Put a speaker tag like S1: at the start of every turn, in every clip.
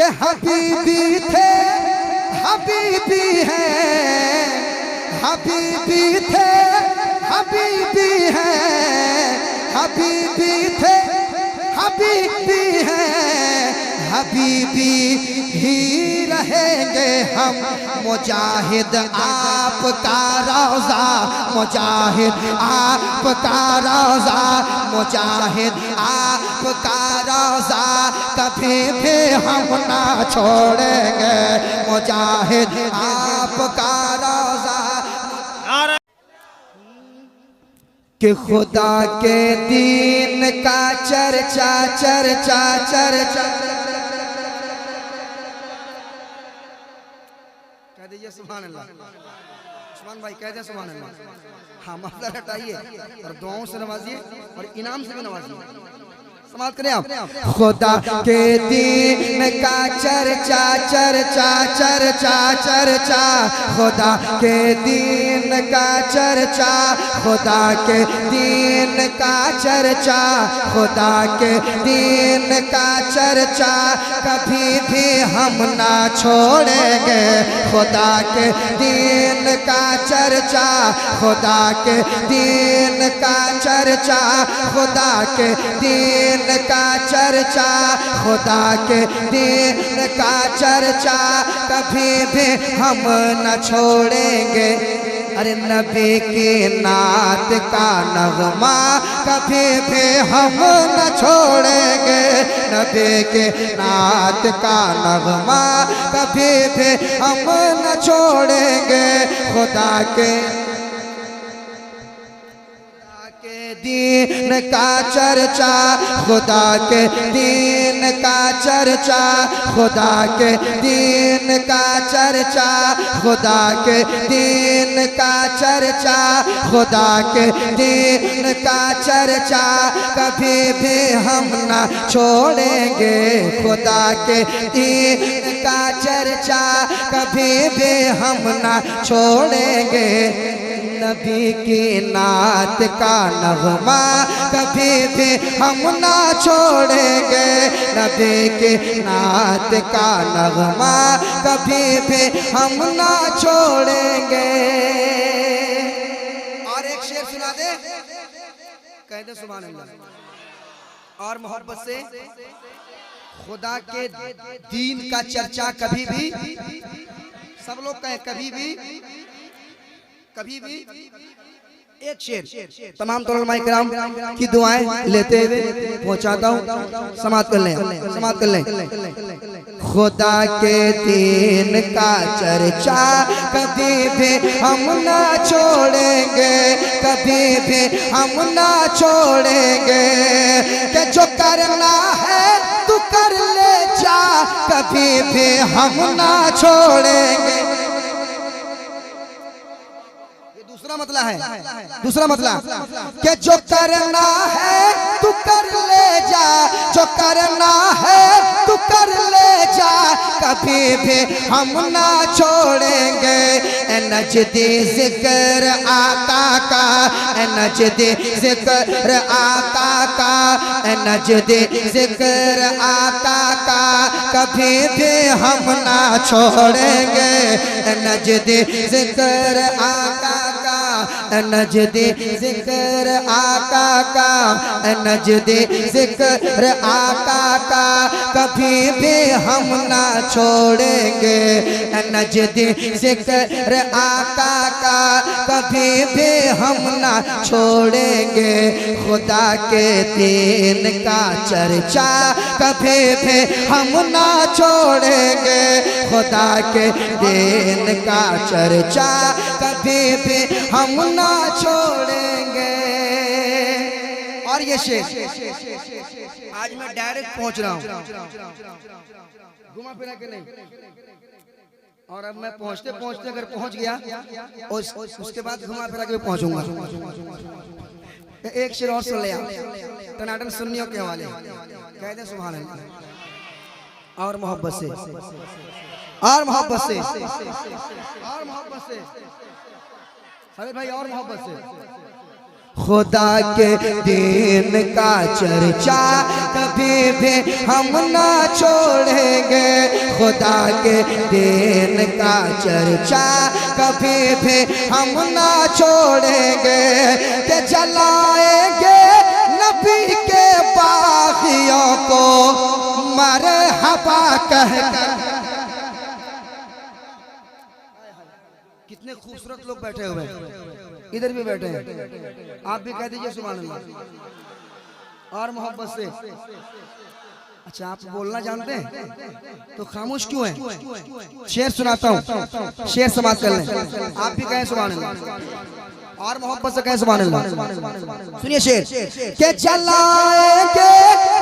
S1: के हबीबी थे हबीबी हैं, हबीबी थे हबीबी हैं, हबीबी थे हबीबी हैं, हबीबी ही रहेंगे हम। मुजाहिद आपका रौज़ा, मुजाहिद आपका रौज़ा, मुजाहिद आपका रौज़ा, कभी भी हम ना छोड़ेंगे। मुजाहिद आपका रौज़ा कि खुदा के दीन का चर्चा चर्चा चर्चा। कह दीजिए सुभान अल्लाह। उस्मान भाई कह दे सुभान अल्लाह। हाँ मफलर हटाइए और दुआओं से नवाजिए और इनाम से भी नवाजिए। समाप्त करें आप। खुदा के दीन का चर्चा चर्चा चर्चा चर्चा, खुदा के दीन का चर्चा, खुदा के दीन का चर्चा, खुदा के दीन का चर्चा, कभी भी हम ना छोड़ेंगे। खुदा के दीन का चर्चा, खुदा के दीन का चर्चा, खुदा के दीन का चर्चा, खुदा के दीन का चर्चा, कभी भी हम न छोड़ेंगे। अरे नबी की नात का नगमा कभी भी हम न छोड़ेंगे। नबी के नात का नगमा कभी भी हम न छोड़ेंगे। खुदा के दीन का चर्चा, खुदा के दीन का चर्चा, खुदा के दीन का चर्चा, खुदा के दीन का चर्चा, खुदा के दीन का चर्चा, कभी भी हम ना छोड़ेंगे। खुदा के दीन का चर्चा कभी भी हम ना छोड़ेंगे। नबी की नात का नगमा कभी भी हम ना छोड़ेंगे। नबी की नात का नगमा कभी भी हम ना छोड़ेंगे। और एक शेर सुना दे, कह दे सुभान अल्लाह। और मोहब्बत से खुदा के दीन का चर्चा कभी भी, सब लोग कहें कभी भी, कभी भी। एक शेर तमाम तौलमा इकराम की दुआएं लेते हुए पहुंचाता हूँ। समाप्त कर लें, समाप्त कर लें। खुदा के दीन का चर्चा कभी भी हम ना छोड़ेंगे, कभी भी हम ना छोड़ेंगे। कि जो करना है तू कर ले जा, कभी भी हम ना छोड़ेंगे। दूसरा मतलब है, दूसरा मतलब कि जो करना है तू कर ले जा, जो करना है तू कर ले जा, कभी भी हम ना छोड़ेंगे। ए नजदी जिक्र आका का, ए नजदी जिक्र आका का, ए नजदी जिक्र आका का, कभी भी हम ना छोड़ेंगे। ए नजदी जिक्र आका का, नजदी जिक्र आका का, नजदी जिक्र आका का, कभी भी हम ना छोड़ेंगे। नजदी जिक्र आका का, कभी भी हम ना छोड़ेंगे। खुदा के दीन का चर्चा कभी भी हम ना छोड़ेंगे। खुदा के दीन का चर्चा कभी भी हम ना छोड़ेंगे। और ये शेर आज मैं डायरेक्ट पहुंच रहा हूं, घुमा फिरा के नहीं। और अब मैं पहुंचते पहुंचते अगर पहुंच गया उसके बाद घुमा फिरा के पहुंचूंगा। एक शेर और सुन लिया टनाटन सुन्नियों के हवाले, कह दे सुभान अल्लाह। और मोहब्बत से, और मोहब्बत से, और मोहब्बत से, अरे भाई और मोहब्बत से। खुदा के दीन का चर्चा कभी भी हम ना छोड़ेंगे। खुदा के दीन का चर्चा कभी भी हम ना छोड़ेंगे। कि जलाएंगे नबी के बागियों को मरहबा कहकर। कितने खूबसूरत लोग बैठे हुए हैं, इधर भी बैठे हैं, आप भी कह दीजिए सुभान अल्लाह और मोहब्बत से। अच्छा आप बोलना जानते हैं तो खामोश क्यों हैं? शेर सुनाता हूँ, शेर समाप्त कर लें, आप भी कहें सुभान अल्लाह और मोहब्बत से कहें सुभान अल्लाह। सुनिए शेर। के जलाएंगे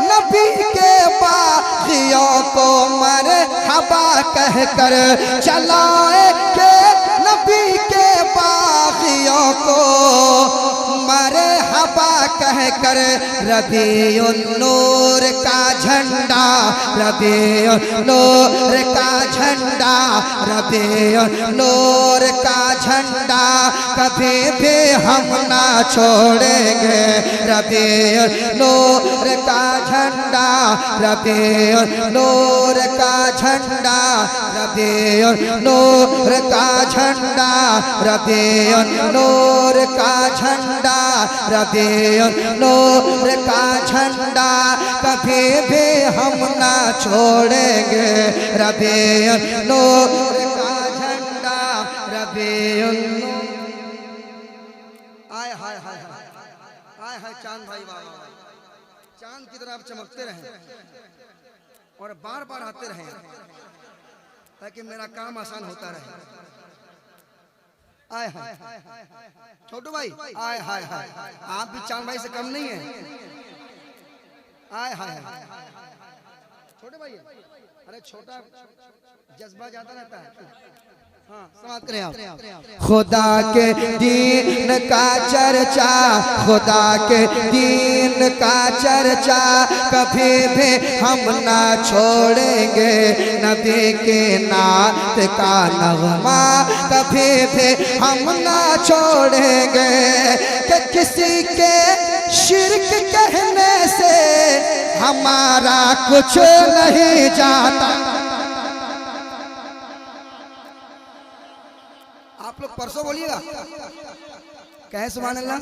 S1: नबी के बागियों को मरहबा कहकर, जलाएंगे नबी के बागियों को मरहबा कहकर। रबीउन नूर का झंडा, रबीउन नूर का झंडा, रबीउन नूर का झंडा कभी भी हम ना छोड़ेंगे। रबीउन नूर का झंडा, रबीउन नूर का झंडा, रबीउन नूर का झंडा, रबीउन नूर का झंडा, रबीउन नूर का झंडा कभी भी हम ना छोड़ेंगे। रबीउन नूर का झंडा, रबीउन आय हाय हाय हाय हाय चांद भाई बाबा, चांद की तरह आप चमकते रहें और बार बार आते रहें ताकि मेरा काम आसान होता रहे। आय हाय छोटू भाई, आय हाय हाय, आप भी चांद भाई से कम नहीं है। आय हाय छोटे भाई, अरे छोटा जज्बा ज्यादा रहता है। हाँ समाप्त करें आप। खुदा के दीन का चर्चा, खुदा के दीन का चर्चा कभी भी हम ना छोड़ेंगे। नबी के नात का नगमा कभी भी हम ना छोड़ेंगे। कि किसी के शिर्क कहने से हमारा कुछ नहीं जाता। आप लोग परसों बोलिएगा, कहे सुभान अल्लाह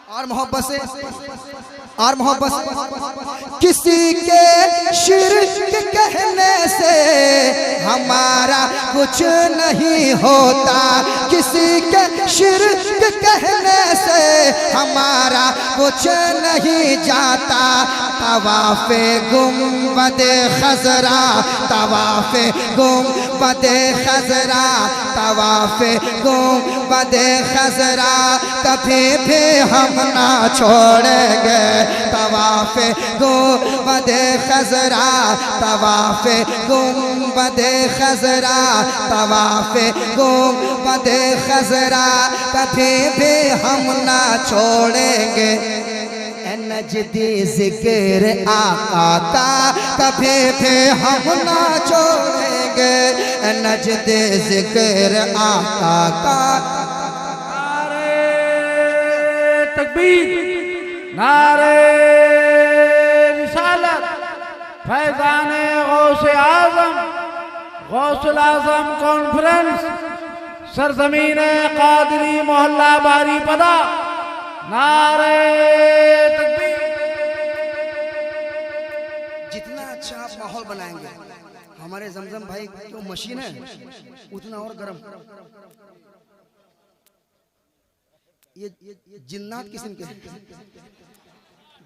S1: और मोहब्बत से, और मोहब्बत से। किसी के शिर्क कहने से हमारा कुछ नहीं होता। किसी के शिर्क कहने से हमारा कुछ नहीं जाता। तवाफ़े गुंबदे खज़रा, तवाफ़े गुंबदे खज़रा, तवाफ़े गुंबदे खज़रा कभी भी हम ना छोड़ेंगे। तवाफ़े गुंबदे खज़रा, तवाफ़े गुंबदे खज़रा, तवाफ़े गुंबदे खज़रा कभी भी हम ना छोड़ेंगे। नजदी ज़िक्र आका का कभी भी हम ना छोड़ेंगे। नजदी ज़िक्र आका का।
S2: तकबीर, नारे रिसालत, फैज़ाने गौसे आज़म, गौसुल आज़म कॉन्फ्रेंस, सरज़मीन कादरी मोहल्ला बारी पदा। नारे तकबीर।
S1: जितना अच्छा आप माहौल बनाएंगे, हमारे जमजम भाई जो मशीन है उतना और गर्म। ये जिन्नात किस्म के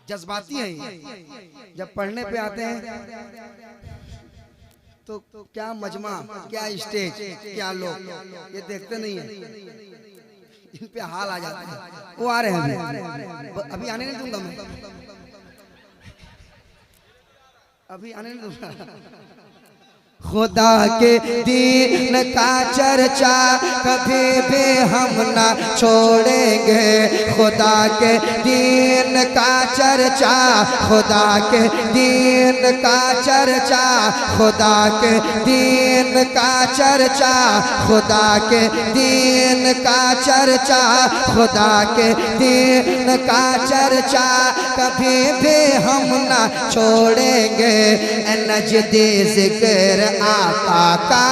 S1: जज्बाती हैं। जब पढ़ने पे आते हैं तो क्या मजमा, क्या स्टेज, क्या लोग, ये देखते नहीं है, इन पे हाल आ जाते हैं। वो आ रहे हैं, अभी आने नहीं दूंगा मैं, अभी आने नहीं दूंगा। खुदा के दीन का चर्चा कभी भी हम ना छोड़ेंगे। खुदा के दीन दीन का चर्चा, खुदा के दीन का चर्चा, खुदा के दीन का चर्चा, खुदा के दीन का चर्चा, खुदा के दीन का चर्चा कभी भी हम ना छोड़ेंगे। नजदे जिक्र आका का,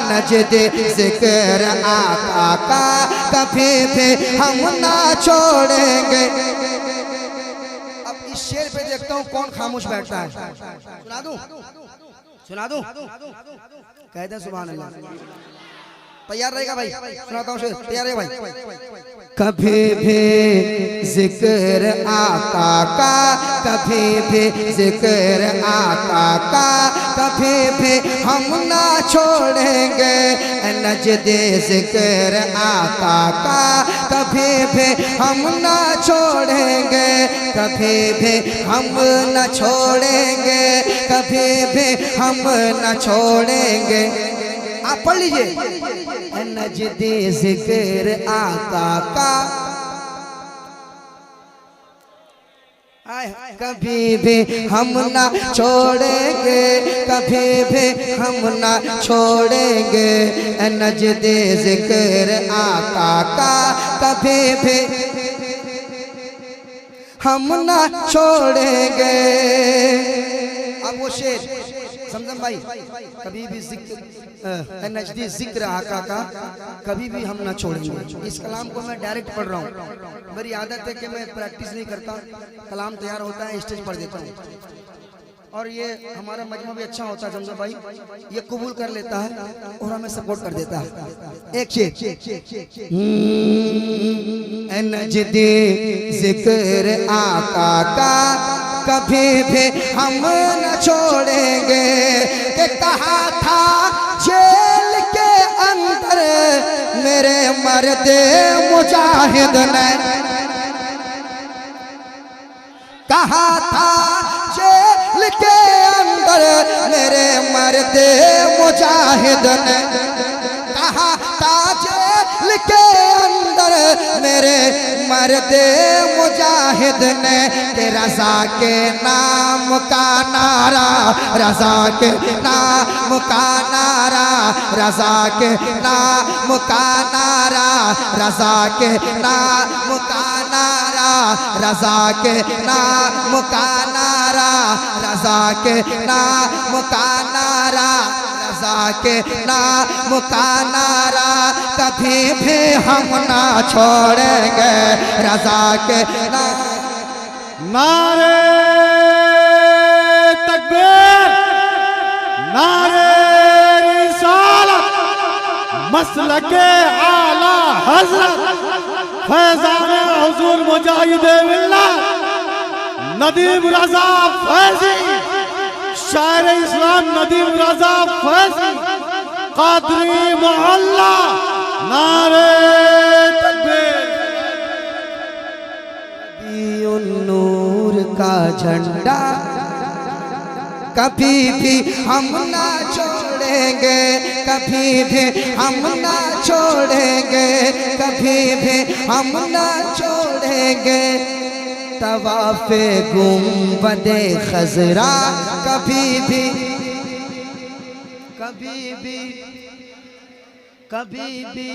S1: नजदे जिक्र आका का कभी भी हम ना छोड़ेंगे। अब इस शेर पे देखता हूँ कौन खामोश बैठता है। सुना दूं, सुना दूं, कह दे सुभान अल्लाह। तैयार रहेगा भाई, सुनाता हूँ शेर, तैयार है भाई। कभी भी जिक्र आका का, कभी भी जिक्र आका का कभी भी हम ना छोड़ेंगे। नजदे जिक्र आका का कभी भी हम ना छोड़ेंगे, कभी भी हम ना छोड़ेंगे, कभी भी हम ना छोड़ेंगे। आप पढ़ लीजिए। नजदे जिक्र आका का कभी भी हम ना छोड़ेंगे, कभी भी हम ना छोड़ेंगे। नजदे जिक्र आका का कभी भी हम ना छोड़ेंगे। अब वो शेर समझम भाई, कभी भी नजदीक जिक्र आका का कभी भी हम ना छोड़ेंगे। इस कलाम को मैं डायरेक्ट पढ़ रहा हूँ। मेरी आदत है कि मैं प्रैक्टिस नहीं करता, कलाम तैयार होता है स्टेज पढ़ देता हूँ। और ये हमारा मजमा भी अच्छा होता है जमजम भाई, ये कबूल कर लेता है और हमें सपोर्ट कर देता है। एक शेर नजदे जिक्र आका का कभी भी हम न छोड़ेंगे। कि कहा था जेल के अंदर मेरे मर्दे मुजाहिद ने, कहा था जेल के अंदर मेरे मर्दे मुजाहिद ने, कहा था जेल के अंदर मेरे मर्दे मुजाहिद ने। कि रज़ा के नाम का नारा, रज़ा के नाम का नारा, रज़ा के नाम का नारा, रज़ा के नाम का नारा, रज़ा के नाम का नारा, रज़ा के नाम का नारा, रज़ा के नाम का नारा कभी भी हम ना छोड़ेंगे। रज़ा के
S2: नारे तकबीर, नारे रिसालत, मसलके आला हज़रत फैज़ाने हुज़ूर मुजाहिदे मिल्लत नदीम रज़ा फैज़ी, शायर इस्लाम नदीम रज़ा फैज़ी क़ादरी मोहल्ला। नारे तकबीर।
S1: नूर का झंडा कभी भी हम ना छोड़ेंगे, कभी भी हम ना छोड़ेंगे, कभी भी हम ना छोड़ेंगे। तवाफ़े गुंबदे खज़रा कभी भी, कभी भी, कभी भी,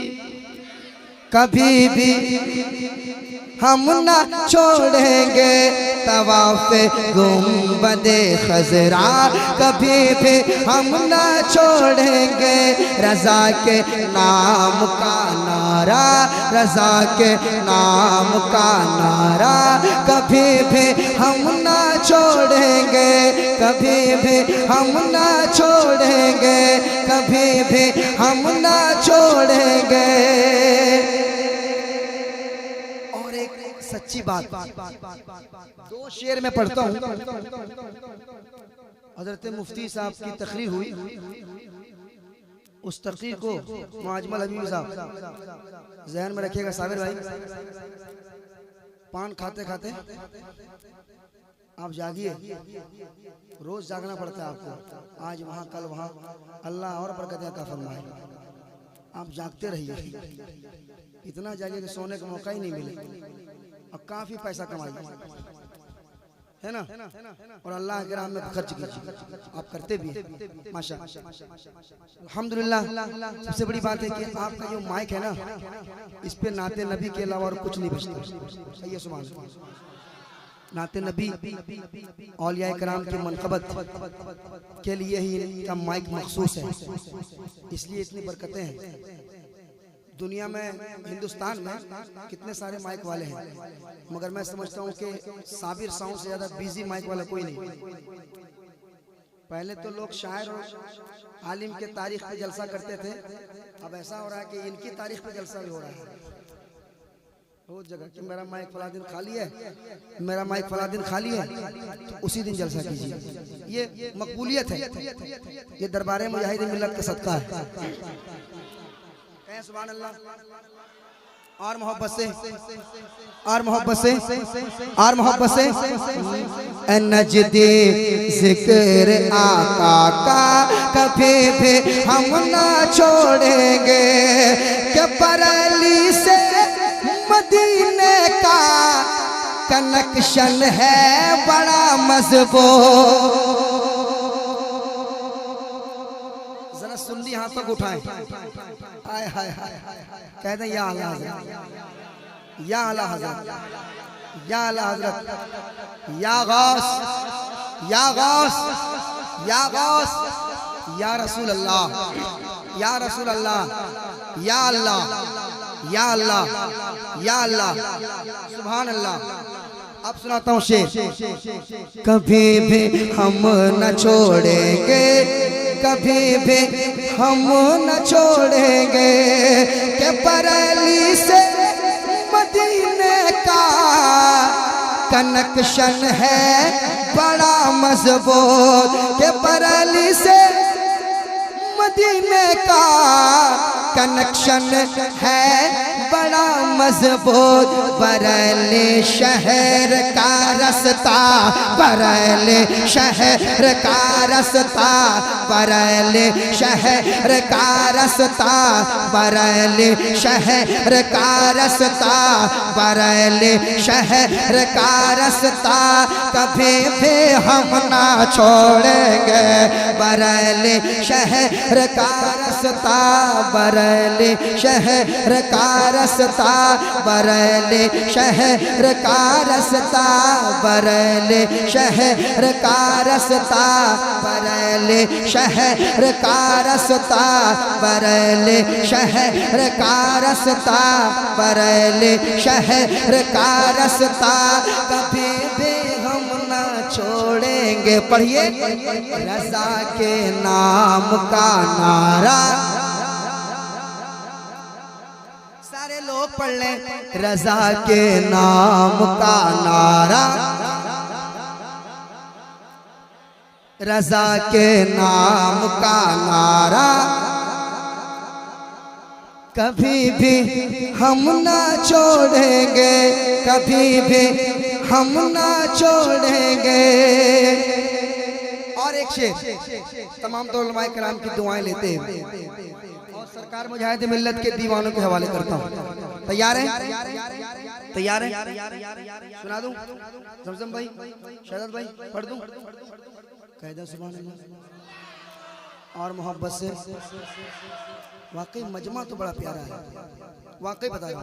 S1: कभी भी हम ना छोड़ेंगे। तवाफ़े गुंबदे खज़रा कभी भी हम ना छोड़ेंगे। रज़ा के नाम का नारा, रज़ा के नाम का नारा कभी भी हम ना छोड़ेंगे, कभी भी हम ना छोड़ेंगे, कभी भी हम ना छोड़ेंगे। सच्ची बात, दो शेर में पढ़ता हूँ। हजरत मुफ्ती साहब की तकरीर हुई, उस तकरीर को मुआजमल हबीब साहब जहन में रखिएगा। साबिर भाई, पान खाते खाते आप जागिए, रोज जागना पड़ता है आपको। आज वहाँ कल वहाँ, अल्लाह और बरकत अता फरमाए। आप जागते रहिए, इतना जागिए कि सोने का मौका ही नहीं मिले। और काफी पैसा कमाइए, है ना, और अल्लाह के राह में खर्च कीजिए, आप करते भी हैं माशाअल्लाह। अल्हम्दुलिल्लाह। सबसे बड़ी बात है कि आपका जो माइक है ना, इस पे नाते नबी के अलावा और कुछ नहीं बचता। सही है, सुभान अल्लाह। नाते नबी औलिया कराम की मनक़बत के लिए ही इनका माइक मखसूस है, इसलिए इतनी बरकतें हैं। दुनिया में, हिंदुस्तान में कितने सारे माइक वाले हैं, मगर मैं समझता हूँ कि साबिर साउंड से ज़्यादा बिजी माइक वाला कोई नहीं। पहले तो लोग शायर और आलिम के तारीख पे जलसा करते थे, अब ऐसा हो रहा है कि इनकी तारीख पे जलसा भी हो रहा है बहुत जगह कि मेरा माइक फला दिन खाली है, मेरा माइक फला दिन खाली है, तो उसी दिन जलसा कीजिए। ये मकबूलियत है, ये दरबार मुजाहिद मिल्लत का सदका है। सुभान अल्लाह। और मोहब्बत से, और मोहब्बत से, और मोहब्बत से। नजदे जिक्र आका का कभी भी हम ना छोड़ेंगे, कि परली से मदीने का कनेक्शन है बड़ा मजबूत। जरा सुन्नी हाथ तक उठाएं, हाय हाय हाय, कहते हैं या आला हज़रत, या आला हज़रत, या आला हज़रत, या गौस, या गौस, या गौस, या रसूल अल्लाह, या रसूल अल्लाह, या अल्लाह, या अल्लाह, या अल्लाह, सुभान अल्लाह। अब सुनाता हूँ शेर। कभी भी हम न छोड़ेंगे, कभी भी हम न छोड़ेंगे, कि परली से मदीने का कनेक्शन है बड़ा मजबूत, कि परली से मदीने का कनेक्शन है बड़ा मजबूत। बरेली शहर का रास्ता, बरेली शहर का रास्ता, बरेली शहर का रास्ता, बरेली शहर का रास्ता, बरेली शहर का रास्ता कभी भी हम ना छोड़ेंगे। बरेली शहर का रास्ता, बरेली शहर का रास्ता, बरेली शहर का रास्ता, बरेली शहर का रास्ता, बरेली शहर का रास्ता, बरेली शहर का रास्ता, बरेली शहर का रास्ता कभी भी हम ना छोड़ेंगे। पढ़िए, रज़ा के नाम का नारा, सारे लोग पढ़ लें। रज़ा के नाम का नारा, रज़ा के नाम का नारा कभी भी हम ना छोड़ेंगे, कभी भी हम ना छोड़ेंगे। और एक शेर तमाम तो उलमाए कराम की दुआएं लेते हैं और सरकार मुजाहिद मिल्लत के दीवानों के हवाले करता हूँ। तैयार है? तैयार है? सुना दूं? जमजम भाई, शहजाद भाई, पढ़ दूं? कहदा सुभान अल्लाह। और मोहब्बत से। वाकई मजमा तो बड़ा प्यारा है, वाकई बताया।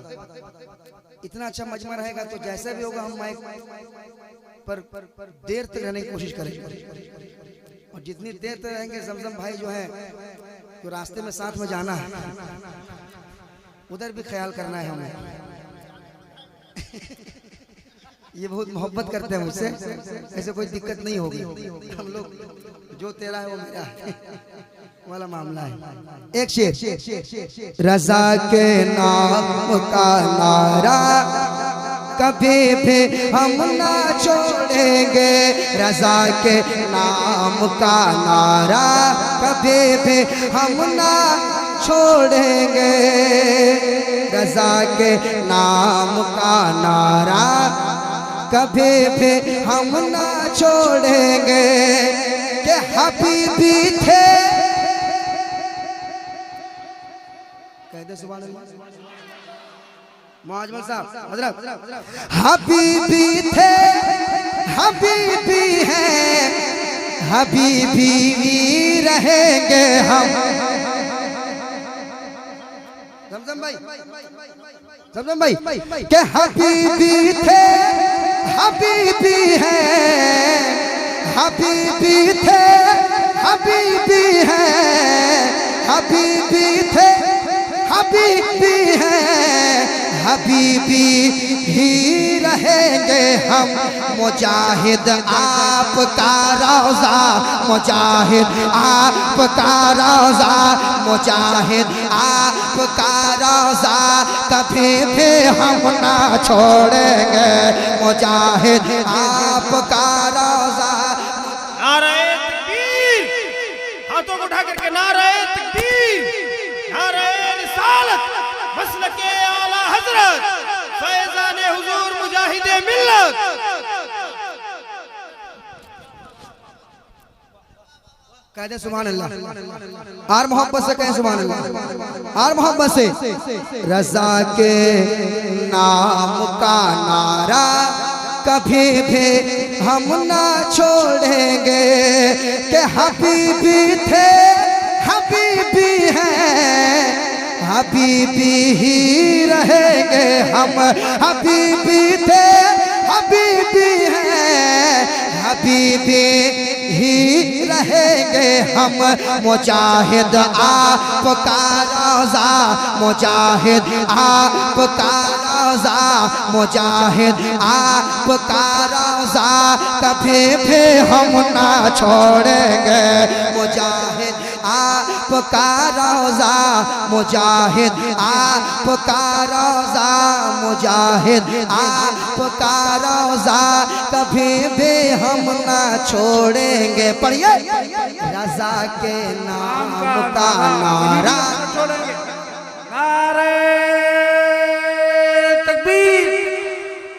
S1: इतना अच्छा मजमा रहेगा तो जैसे भी होगा हम माइक पर देर तक रहने की कोशिश करेंगे, और जितनी देर तक रहेंगे जमजम भाई जो है तो रास्ते में साथ में जाना है, उधर भी ख्याल करना है हमें। ये बहुत मोहब्बत करते हैं मुझसे, ऐसे कोई दिक्कत नहीं होगी। हम लोग जो तेरा है वो मेरा है वाला मामला है। एक शेर, रज़ा के नाम का नारा कभी भी हम ना छोड़ेंगे। रज़ा के नाम का नारा कभी भी हम ना छोड़ेंगे। रज़ा के नाम का नारा कभी भी हम ना छोड़ेंगे, कि हबीबी थे। कहते सुभान अल्लाह। मुआजमल साहब हजरत हबीबी थे हबीबी हैं हबीबी रहेंगे हम। समझम भाई के हबीबी थे हबीबी हैं हबीबी थे हबीबी हैं हबीबी थे हबीबी हैं हबीबी ही रहेंगे हम। मुजाहिद आपका रोज़ा मुजाहिद आपका रोज़ा मुजाहिद आपका रोज़ा कभी भी हम ना छोड़ेंगे। मुजाहिद आपका रोज़ा।
S3: नारे तकबीर, हाथों को उठा करके नारे तकबीर, नारे रिसालत, मसलके आला हजरत, फैज़ाने हुजूर मुजाहिदे मिल्लत।
S1: कह दे सुभान अल्लाह और मोहब्बत से कहें सुभान अल्लाह और मोहब्बत से। रज़ा के नाम का नारा कभी भी हम ना छोड़ेंगे कि हबीबी थे हबीबी हैं हबीबी ही रहेंगे हम। हबीबी थे हबीबी हैं हबीबी ही रहेंगे हम। मुजाहिद आपका रोज़ा मुजाहिद आपका रोज़ा मुजाहिद आपका रोज़ा कभी भी हम ना छोड़ेंगे। मुजाहिद आपका रोज़ा मुजाहिद आपका रोज़ा मुजाहिद आपका रोज़ा कभी भी हम ना छोड़ेंगे। पढ़िए रज़ा के नाम का नारा।
S3: नारे तकबीर,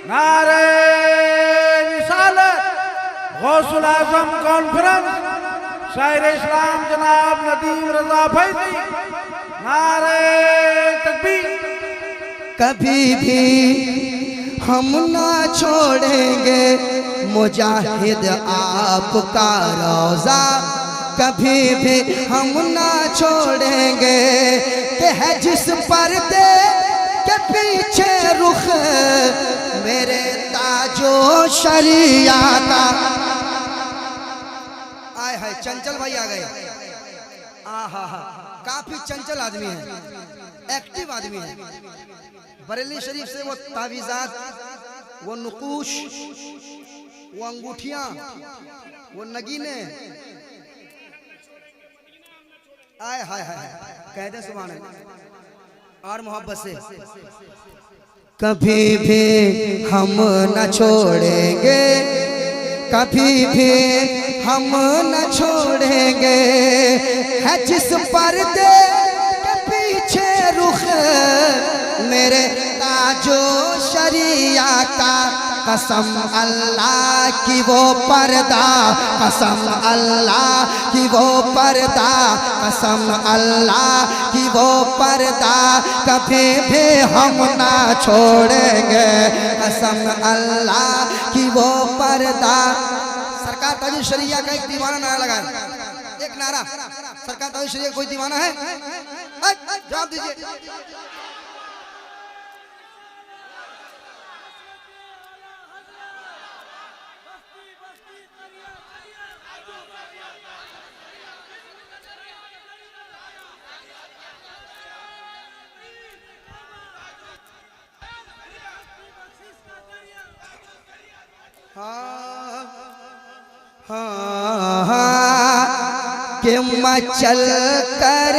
S3: नारे रिसालत, गौसुल आज़म कॉन्फ्रेंस, शायर इस्लाम जनाब नदीम रज़ा फैज़ी। नारे तकबीर।
S1: कभी भी हम ना छोड़ेंगे मुजाहिद आपका रोज़ा कभी भी हम ना छोड़ेंगे। कि है जिस पर्दे के पीछे रुख मेरे ताजो शरिया का। आए हाय चंचल भाई आ गए। आहा हा काफी चंचल आदमी है, एक्टिव आदमी है। बरेली शरीफ से वो तावीज़ात, वो नुकूश, वो अंगूठियां, वो नगीने, आए हाय हाय कह दे सुभान अल्लाह और मोहब्बत से। कभी भी हम न छोड़ेंगे कभी भी हम न छोड़ेंगे। है जिस पर्दे के पीछे रुख मेरे ताजो शरिया का। कसम अल्लाह की वो पर्दा कसम अल्लाह की वो पर्दा कसम अल्लाह की वो पर्दा कभी भी हम ना छोड़ेंगे। कसम अल्लाह की वो पर्दा। सरकार ताजो शरिया का एक दीवाना नारा लगा, एक नारा। सरकार ताजो शरिया कोई दीवाना है? जवाब दीजिए। हाँ, कि मचल कर